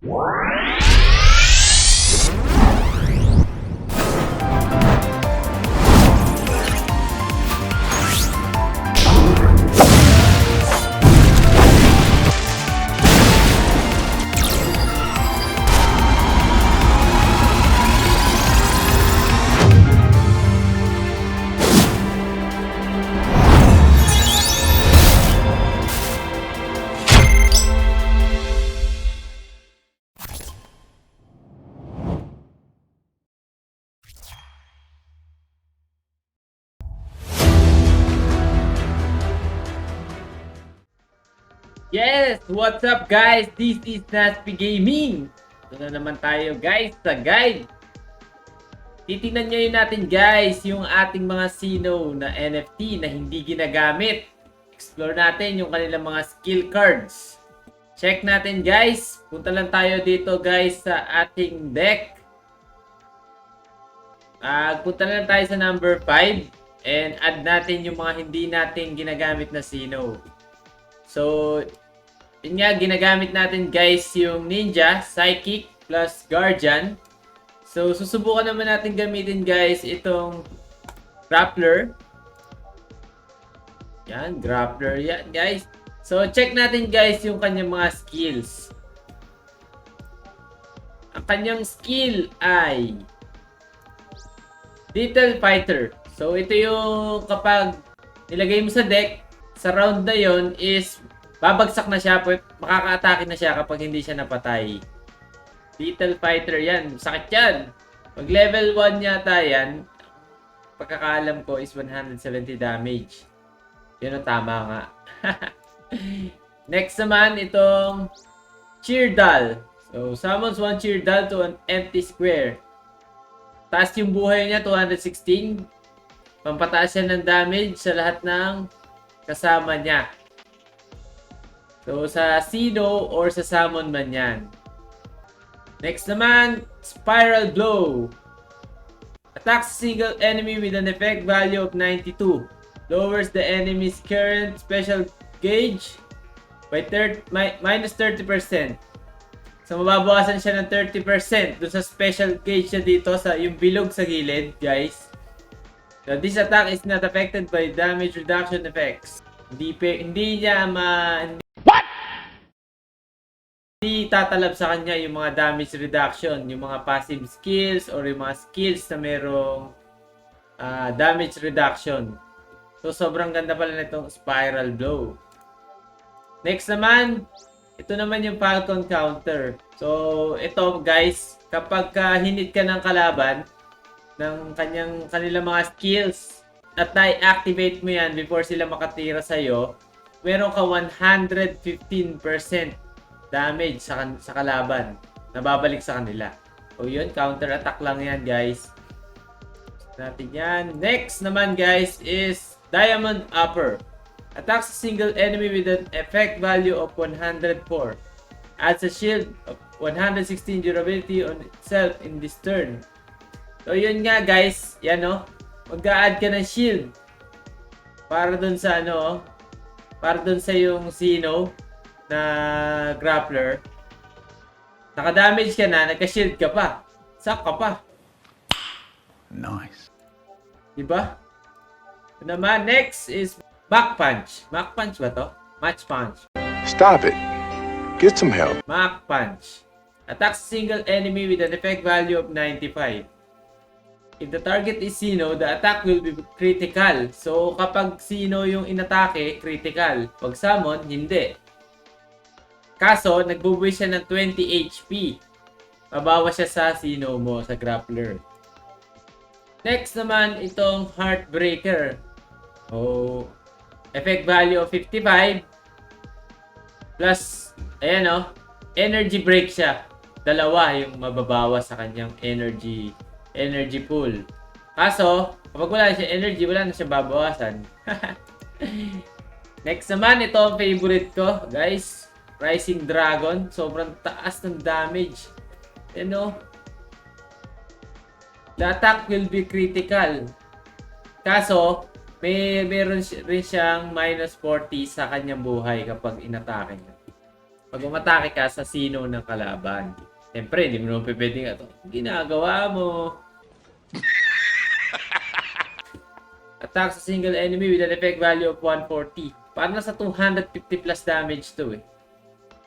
Yes! What's up guys? This is Naspi Gaming. Ito na naman tayo guys sa guide. Titingnan nyo natin guys yung ating mga Sino na NFT na hindi ginagamit. Explore natin yung kanilang mga skill cards. Check natin guys. Punta lang tayo dito guys sa ating deck. Punta lang tayo sa number 5 and add natin yung mga hindi natin ginagamit na Sino. So, yun nga, ginagamit natin guys yung Ninja, Psychic, plus Guardian. So, susubukan naman natin gamitin guys itong Grappler. Yan, Grappler yan guys. So, check natin guys yung kanyang mga skills. Ang kanyang skill ay Little Fighter. So, ito yung kapag nilagay mo sa deck, sa round na yon is babagsak na siya, makaka-atake na siya kapag hindi siya napatay. Little Fighter yan. Sakit yan. Pag level 1 yata yan, pagkakaalam ko is 170 damage. Yun ang tama nga. Next naman, itong Cheerdal. So, summons one Cheerdal to an empty square. Taas yung buhay niya, 216. Pampataas siya ng damage sa lahat ng kasama niya. So, sa Sino or sa Summon man yan. Next naman, Spiral Blow. Attacks a single enemy with an effect value of 92. Lowers the enemy's current special gauge by minus 30%. So, mababawasan siya ng 30% dun sa special gauge niya dito sa yung bilog sa gilid, guys. So, this attack is not affected by damage reduction effects. Hindi tatalab sa kanya yung mga damage reduction, yung mga passive skills or yung mga skills na merong damage reduction. So, sobrang ganda pala nitong Spiral Blow. Next naman, ito naman yung Falcon Counter. So, ito guys, kapag hinit ka ng kalaban, ng kanilang mga skills at na-activate mo yan before sila makatira sa'yo, meron ka 115% damage sa kalaban na babalik sa kanila. O yun, counter attack lang yan guys. Natin yan. Next naman guys is Diamond Upper. Attacks a single enemy with an effect value of 104. Adds a shield of 116 durability on itself in this turn. So, yun nga guys, yan o. Mag-a-add ka ng shield. Para dun sa para dun sa yung Sino na Grappler. Naka-damage ka na, nagka-shield ka pa. Sak ka pa. Nice. Diba? Ito naman, next is Mach Punch. Mach Punch ba to? Match Punch. Stop it. Get some help. Mach Punch. Attacks a single enemy with an effect value of 95. If the target is Sino, the attack will be critical. So, kapag Sino yung inatake, critical. Pag summon, hindi. Kaso, nagbubuhay siya ng 20 HP. Mabawas siya sa Sino mo, sa Grappler. Next naman, itong Heartbreaker. Oh, effect value of 55. Plus, ayan energy break siya. Dalawa yung mababawas sa kanyang energy pool. Kaso, kapag wala siya energy, wala na siya babawasan. Next naman, ito ang favorite ko, guys. Rising Dragon. Sobrang taas ng damage. The attack will be critical. Kaso, meron rin siyang minus 40 sa kanyang buhay kapag inatake niya. Pag umatake ka sa sino ng kalaban. Siyempre, hindi mo naman pwedeng ito. Ginagawa mo. Attack sa single enemy with an effect value of 140. Parang nasa 250 plus damage to eh.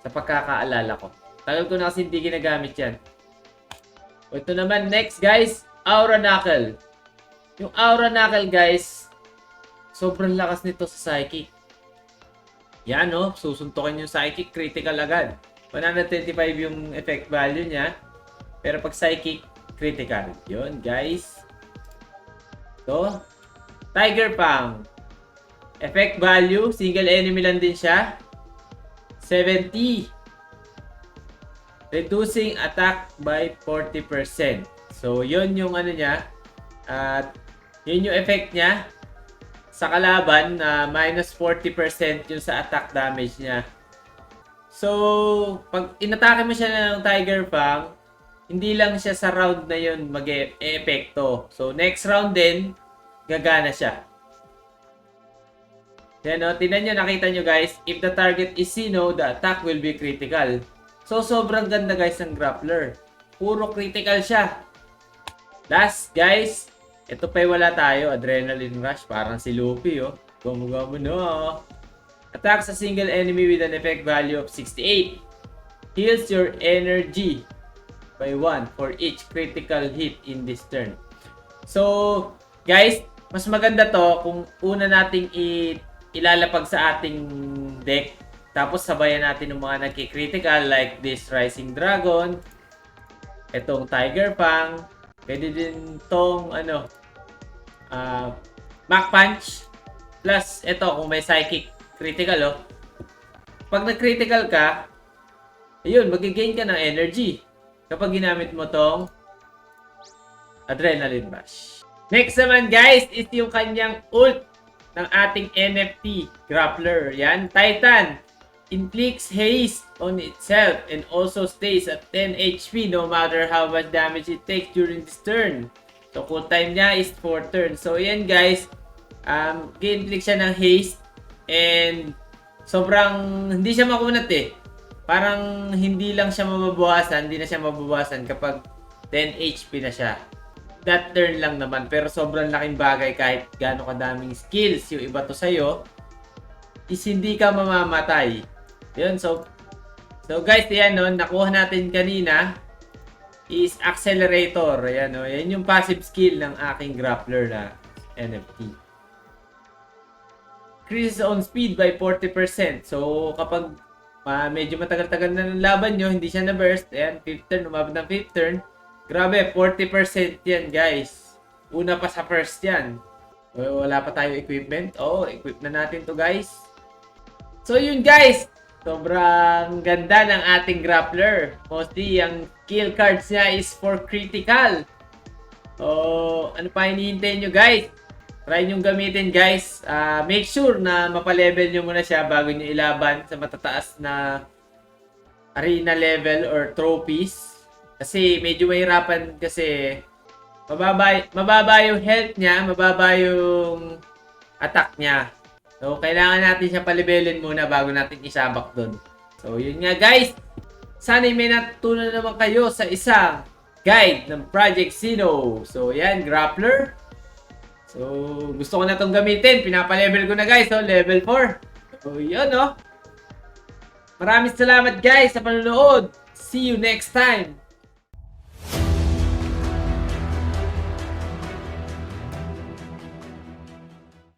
Sa pagkakaalala ko. Tagal ko na kasi hindi ginagamit yan. O ito naman, next guys, Aura Knuckle. Yung Aura Knuckle guys, sobrang lakas nito sa Psychic. Yan no, susuntukin yung Psychic, critical agad. 125 yung effect value niya. Pero pag Psychic, critical. Yun guys. Ito. Tiger Fang. Effect value, single enemy lang din siya. 70. Reducing attack by 40%. So, yun yung ano niya. At yun yung effect niya sa kalaban na minus 40% yung sa attack damage niya. So, pag inatake mo siya ng Tiger Fang, hindi lang siya sa round na yun mag-e-epekto. So, next round din, gagana siya. Yan o, tingnan nyo, nakita nyo guys, if the target is Sinnoh, the attack will be critical. So, sobrang ganda guys ng grappler. Puro critical siya. Last guys, ito pa wala tayo, Adrenaline Rush, parang si Luffy oh. Gomu-gomu no. Attack sa single enemy with an effect value of 68. Heals your energy by 1 for each critical hit in this turn. So, guys, mas maganda to kung una nating ilalapag sa ating deck. Tapos sabayan natin ng mga nagki-critical like this Rising Dragon, itong Tiger Fang, pwede din tong Mach Punch, plus ito kung may Psychic critical oh. Pag nag-critical ka, ayun, mag-gain ka ng energy kapag ginamit mo tong Adrenaline Rush. Next naman guys is yung kanyang ult ng ating NFT grappler. Yan, Titan. Inflicts haste on itself and also stays at 10 HP no matter how much damage it takes during this turn. So, cool time niya is 4 turns. So, yan guys. Inflict siya ng haste and sobrang hindi siya makunat eh. Parang hindi lang siya mababawasan, hindi na siya mababawasan kapag 10 HP na siya. That turn lang naman, pero sobrang laking bagay kahit gaano kadaming skills yung iba to sa'yo, is hindi ka mamamatay. Yun, so guys, yan no, nakuha natin kanina is Accelerator. Ayan no, yan yung passive skill ng aking grappler na NFT. Increases on speed by 40%. So, kapag medyo matagal-tagal na ng laban nyo, hindi siya na-burst. Ayan, 5th turn, umabot ng 5th turn. Grabe, 40% yan, guys. Una pa sa first yan. Wala pa tayo equipment. Oh, equip na natin to guys. So, yun guys. Sobrang ganda ng ating grappler. Mostly, ang kill cards niya is for critical. Oh, ano pa hinihintay nyo guys? Try nyo gamitin guys. Make sure na mapalevel nyo muna siya bago nyo ilaban sa matataas na arena level or trophies. Kasi medyo mahirapan kasi mababa yung health niya, mababa yung attack niya. So, kailangan natin siya palibelin muna bago natin isabak doon. So, yun nga guys. Sana may natutunan naman kayo sa isang guide ng Project Sinnoh. So, yan, grappler. So, gusto ko na itong gamitin. Pinapalevel ko na guys. So, level 4. So, yun no. Maraming salamat guys sa panonood. See you next time.